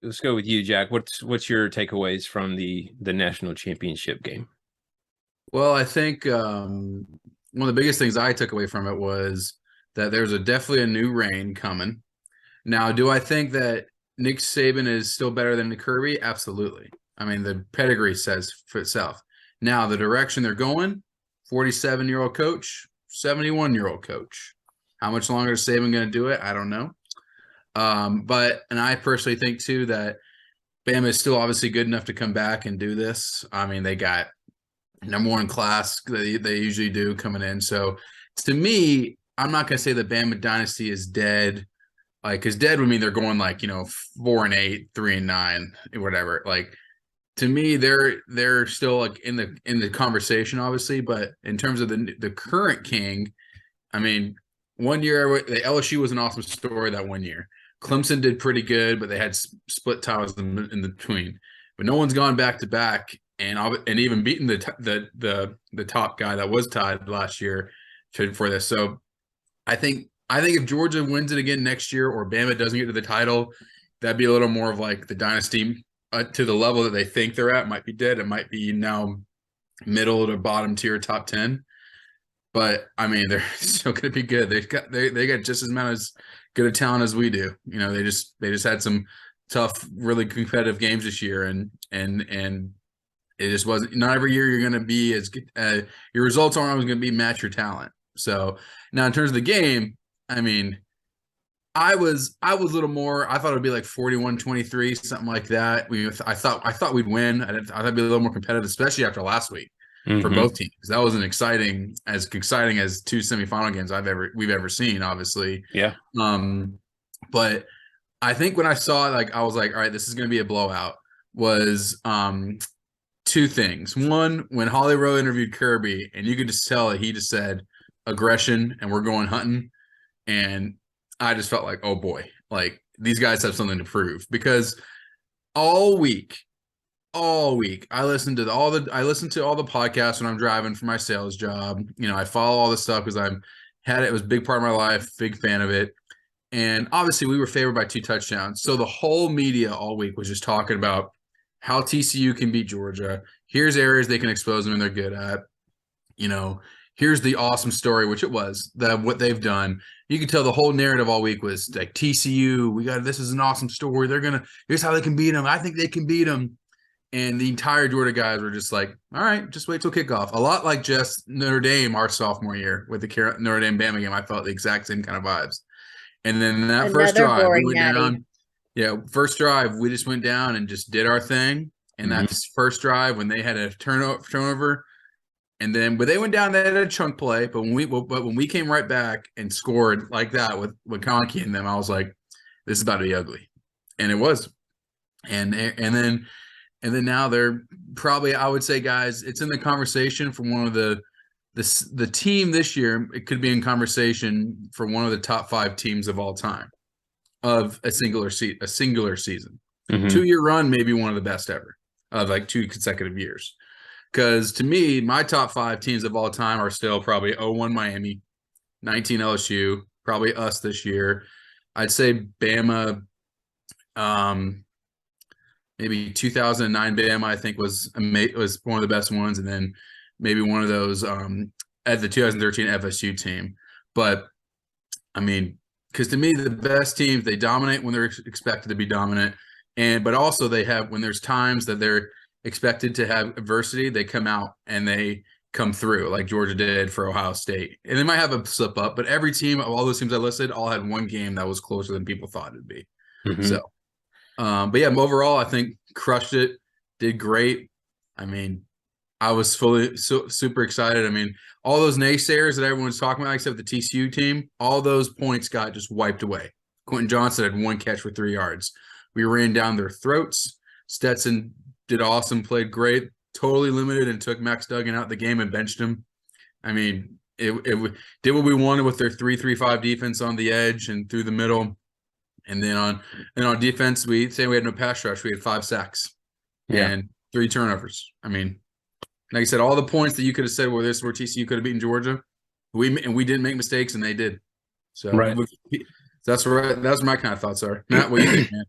let's go with you, Jack. What's your takeaways from the national championship game? Well, I think one of the biggest things I took away from it was that there's definitely a new reign coming. Now, do I think that Nick Saban is still better than Kirby? Absolutely. I mean, the pedigree says for itself. Now, the direction they're going, 47-year-old coach, 71-year-old coach. How much longer is Saban going to do it? I don't know. And I personally think too that Bama is still obviously good enough to come back and do this. I mean, they got number one class they usually do coming in. So to me, I'm not gonna say the Bama dynasty is dead. Like, because dead would mean they're going like 4-8, 3-9, whatever. Like, to me, they're still like in the conversation, obviously. But in terms of the current king, I mean, one year the LSU was an awesome story that one year. Clemson did pretty good, but they had split ties in between. But no one's gone back to back and even beaten the top guy that was tied last year for this. So I think if Georgia wins it again next year or Bama doesn't get to the title, that'd be a little more of like the dynasty to the level that they think they're at. Might be dead. It might be now middle to bottom tier, top 10. But I mean, they're still going to be good. They got just as much as good a talent as we do. They just had some tough, really competitive games this year, and it just wasn't. Not every year you're going to be as good. Your results aren't always going to be match your talent. So now in terms of the game, I mean, I was a little more. I thought it would be like 41-23, something like that. I thought we'd win. I thought it'd be a little more competitive, especially after last week for both teams. That was exciting as two semifinal games we've ever seen, obviously. Yeah. But I think when I saw it, like I was like, all right, this is going to be a blowout. Was two things. One, when Holly Rowe interviewed Kirby, and you could just tell that he just said aggression and we're going hunting, and I just felt like, oh boy, like these guys have something to prove, because all week I listened to all the podcasts when I'm driving for my sales job. I follow all this stuff because it was a big part of my life, big fan of it. And obviously we were favored by 2 touchdowns. So the whole media all week was just talking about how TCU can beat Georgia. Here's areas they can expose them and they're good at. Here's the awesome story, which it was, what they've done. You could tell the whole narrative all week was like TCU. This is an awesome story. Here's how they can beat them. I think they can beat them. And the entire Georgia guys were just like, all right, just wait till kickoff. A lot like just Notre Dame our sophomore year with the Notre Dame Bama game. I felt the exact same kind of vibes. And then that first drive, we went down. Yeah, first drive, we just went down and just did our thing. And that first drive, when they had a turnover, but they went down, they had a chunk play. But when we came right back and scored like that with Conkey and them, I was like, this is about to be ugly. And it was. And then now they're probably, I would say, guys, it's in the conversation for one of the team this year. It could be in conversation for one of the top 5 teams of all time of a singular season. 2-year run, maybe one of the best ever of like 2 consecutive years. Because to me, my top 5 teams of all time are still probably 01 Miami, 19 LSU, probably us this year. I'd say Bama, maybe 2009 Bama, I think was one of the best ones, and then maybe one of those at the 2013 FSU team. But I mean, because to me, the best teams, they dominate when they're expected to be dominant, but also they have, when there's times that they're expected to have adversity, they come out and they come through, like Georgia did for Ohio State. And they might have a slip up, but every team, all those teams I listed, all had one game that was closer than people thought it'd be. So. But yeah, overall, I think crushed it, did great. I mean, I was super excited. I mean, all those naysayers that everyone's talking about, except the TCU team, all those points got just wiped away. Quentin Johnson had 1 catch for 3 yards. We ran down their throats. Stetson did awesome, played great, totally limited, and took Max Duggan out of the game and benched him. I mean, it did what we wanted with their 3-3-5 defense on the edge and through the middle. And then on defense, we had no pass rush. We had 5 sacks and 3 turnovers. I mean, like I said, all the points that you could have said, well, this is where TCU could have beaten Georgia. We didn't make mistakes, and they did. So right. That's right. That's where my kind of thoughts are. Matt, what do you think, man?